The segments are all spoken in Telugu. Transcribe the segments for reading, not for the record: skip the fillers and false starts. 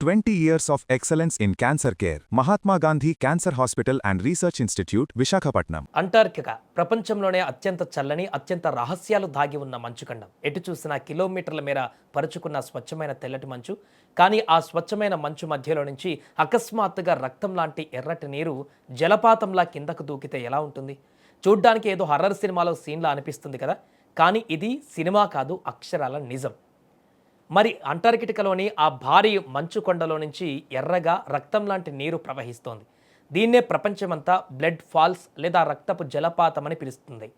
20 years of excellence in cancer care. Mahatma Gandhi Cancer Hospital and Research Institute, Visakhapatnam. Antarctica ప్రపంచంలోనే అత్యంత చల్లని అత్యంత రహస్యాలు దాగి ఉన్న మంచుఖండం. ఎటు చూసినా కిలోమీటర్ల మేర పరుచుకున్న స్వచ్ఛమైన తెల్లటి మంచు. కానీ ఆ స్వచ్ఛమైన మంచు మధ్యలో నుంచి అకస్మాత్తుగా రక్తం లాంటి ఎర్రటి నీరు జలపాతంలా కిందకు దూకితే ఎలా ఉంటుంది? చూడ్డానికి ఏదో హర్రర్ సినిమాలో సీన్లా అనిపిస్తుంది కదా. కానీ ఇది సినిమా కాదు, అక్షరాల నిజం. మరి అంటార్కిటికాలోని ఆ భారీ మంచు కొండలో నుంచి ఎర్రగా రక్తం లాంటి నీరు ప్రవహిస్తోంది. దీన్నే ప్రపంచమంతా బ్లడ్ ఫాల్స్ లేదా రక్తపు జలపాతం అని పిలుస్తుంది.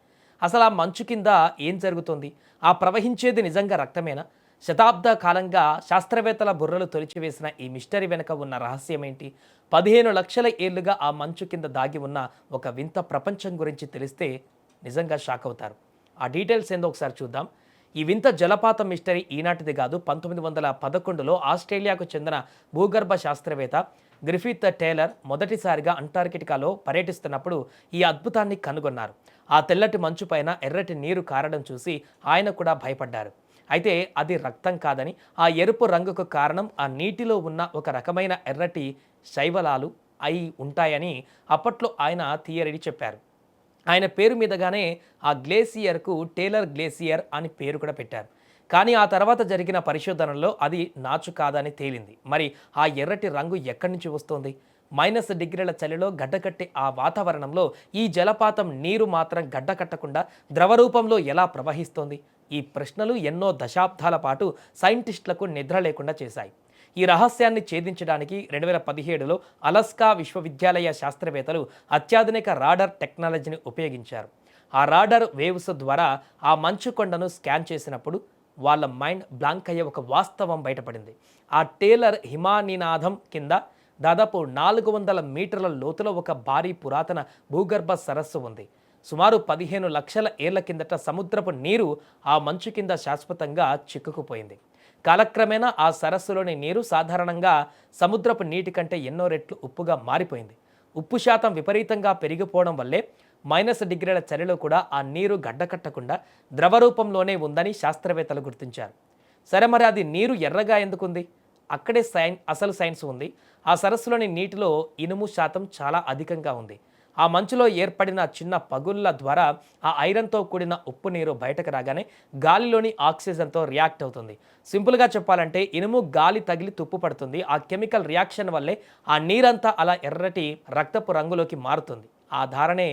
అసలు ఆ మంచు కింద ఏం జరుగుతుంది? ఆ ప్రవహించేది నిజంగా రక్తమేనా? శతాబ్ద కాలంగా శాస్త్రవేత్తల బుర్రలు తొలిచివేసిన ఈ మిస్టరీ వెనుక ఉన్న రహస్యం ఏంటి? 15 లక్షల ఏళ్లుగా ఆ మంచు కింద దాగి ఉన్న ఒక వింత ప్రపంచం గురించి తెలిస్తే నిజంగా షాక్ అవుతారు. ఆ డీటెయిల్స్ ఏందో ఒకసారి చూద్దాం. ఈ వింత జలపాతం మిస్టరీ ఈనాటిది కాదు. 1911లో ఆస్ట్రేలియాకు చెందిన భూగర్భ శాస్త్రవేత్త గ్రిఫిత్ టేలర్ మొదటిసారిగా అంటార్కిటికాలో పర్యటిస్తున్నప్పుడు ఈ అద్భుతాన్ని కనుగొన్నారు. ఆ తెల్లటి మంచు పైన ఎర్రటి నీరు కారడం చూసి ఆయన కూడా భయపడ్డారు. అయితే అది రక్తం కాదని, ఆ ఎరుపు రంగుకు కారణం ఆ నీటిలో ఉన్న ఒక రకమైన ఎర్రటి శైవలాలు అయి ఉంటాయని అప్పట్లో ఆయన థియరీ చెప్పారు. ఆయన పేరు మీదగానే ఆ గ్లేసియర్కు టేలర్ గ్లేసియర్ అని పేరు కూడా పెట్టారు. కానీ ఆ తర్వాత జరిగిన పరిశోధనల్లో అది నాచు కాదని తేలింది. మరి ఆ ఎర్రటి రంగు ఎక్కడి నుంచి వస్తోంది? -డిగ్రీల చలిలో గడ్డకట్టే ఆ వాతావరణంలో ఈ జలపాతం నీరు మాత్రం గడ్డకట్టకుండా ద్రవరూపంలో ఎలా ప్రవహిస్తోంది? ఈ ప్రశ్నలు ఎన్నో దశాబ్దాల పాటు సైంటిస్టులకు నిద్ర లేకుండా చేశాయి. ఈ రహస్యాన్ని ఛేదించడానికి 2017లో అలస్కా విశ్వవిద్యాలయ శాస్త్రవేత్తలు అత్యాధునిక రాడర్ టెక్నాలజీని ఉపయోగించారు. ఆ రాడర్ వేవ్స్ ద్వారా ఆ మంచు కొండను స్కాన్ చేసినప్పుడు వాళ్ళ మైండ్ బ్లాంక్ అయ్యే ఒక వాస్తవం బయటపడింది. ఆ టేలర్ హిమానీనాథం కింద దాదాపు 400 మీటర్ల లోతులో ఒక భారీ పురాతన భూగర్భ సరస్సు ఉంది. సుమారు 15 లక్షల ఏళ్ల కిందట సముద్రపు నీరు ఆ మంచు కింద శాశ్వతంగా చిక్కుకుపోయింది. కాలక్రమేణా ఆ సరస్సులోని నీరు సాధారణంగా సముద్రపు నీటి కంటే ఎన్నో రెట్లు ఉప్పుగా మారిపోయింది. ఉప్పు శాతం విపరీతంగా పెరిగిపోవడం వల్లే -డిగ్రీల చలిలో కూడా ఆ నీరు గడ్డకట్టకుండా ద్రవరూపంలోనే ఉందని శాస్త్రవేత్తలు గుర్తించారు. సరే, మరి అది నీరు ఎర్రగా ఎందుకుంది? అక్కడే అసలు సైన్స్ ఉంది. ఆ సరస్సులోని నీటిలో ఇనుము శాతం చాలా అధికంగా ఉంది. ఆ మంచులో ఏర్పడిన చిన్న పగుళ్ళ ద్వారా ఆ ఐరన్తో కూడిన ఉప్పు నీరు బయటకు రాగానే గాలిలోని ఆక్సిజన్తో రియాక్ట్ అవుతుంది. సింపుల్గా చెప్పాలంటే ఇనుము గాలి తగిలి తుప్పు పడుతుంది. ఆ కెమికల్ రియాక్షన్ వల్లే ఆ నీరంతా అలా ఎర్రటి రక్తపు రంగులోకి మారుతుంది. ఆ ధారణే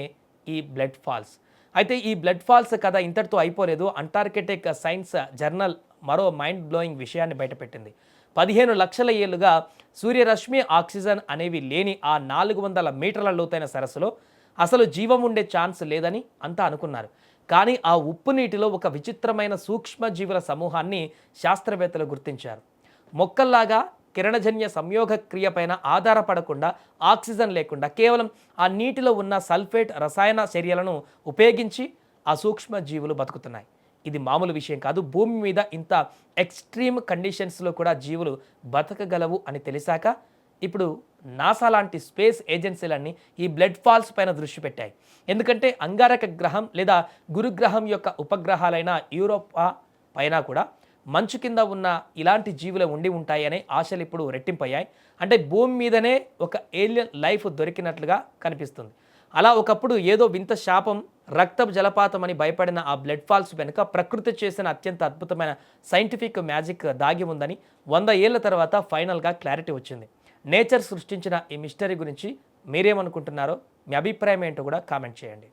ఈ బ్లడ్ ఫాల్స్. అయితే ఈ బ్లడ్ ఫాల్స్ కథ ఇంతటితో అయిపోలేదు. అంటార్కిటిక్ సైన్స్ జర్నల్ మరో మైండ్ బ్లోయింగ్ విషయాన్ని బయటపెట్టింది. 15 లక్షల ఏళ్లుగా సూర్యరశ్మి, ఆక్సిజన్ అనేవి లేని ఆ 400 మీటర్ల లోతైన సరస్సులో అసలు జీవం ఉండే ఛాన్స్ లేదని అంతా అనుకున్నారు. కానీ ఆ ఉప్పు నీటిలో ఒక విచిత్రమైన సూక్ష్మజీవుల సమూహాన్ని శాస్త్రవేత్తలు గుర్తించారు. మొక్కల్లాగా కిరణజన్య సంయోగ క్రియపైన ఆధారపడకుండా, ఆక్సిజన్ లేకుండా కేవలం ఆ నీటిలో ఉన్న సల్ఫేట్ రసాయన చర్యలను ఉపయోగించి ఆ సూక్ష్మజీవులు బతుకుతున్నాయి. ఇది మామూలు విషయం కాదు. భూమి మీద ఇంత ఎక్స్ట్రీమ్ కండిషన్స్లో కూడా జీవులు బతకగలవు అని తెలిసాక ఇప్పుడు నాసా లాంటి స్పేస్ ఏజెన్సీలన్నీ ఈ బ్లడ్ ఫాల్స్ పైన దృష్టి పెట్టాయి. ఎందుకంటే అంగారక గ్రహం లేదా గురుగ్రహం యొక్క ఉపగ్రహాలైన యూరోపా పైన కూడా మంచు కింద ఉన్న ఇలాంటి జీవులు ఉండి ఉంటాయనే ఆశలు ఇప్పుడు రెట్టింపయ్యాయి. అంటే భూమి మీదనే ఒక ఏలియన్ లైఫ్ దొరికినట్లుగా కనిపిస్తుంది. అలా ఒకప్పుడు ఏదో వింత శాపం, రక్తపు జలపాతం అని భయపడిన ఆ బ్లడ్ ఫాల్స్ వెనుక ప్రకృతి చేసిన అత్యంత అద్భుతమైన సైంటిఫిక్ మ్యాజిక్ దాగి ఉందని 100 ఏళ్ల తర్వాత ఫైనల్గా క్లారిటీ వచ్చింది. నేచర్ సృష్టించిన ఈ మిస్టరీ గురించి మీరేమనుకుంటున్నారో, మీ అభిప్రాయం ఏంటో కూడా కామెంట్ చేయండి.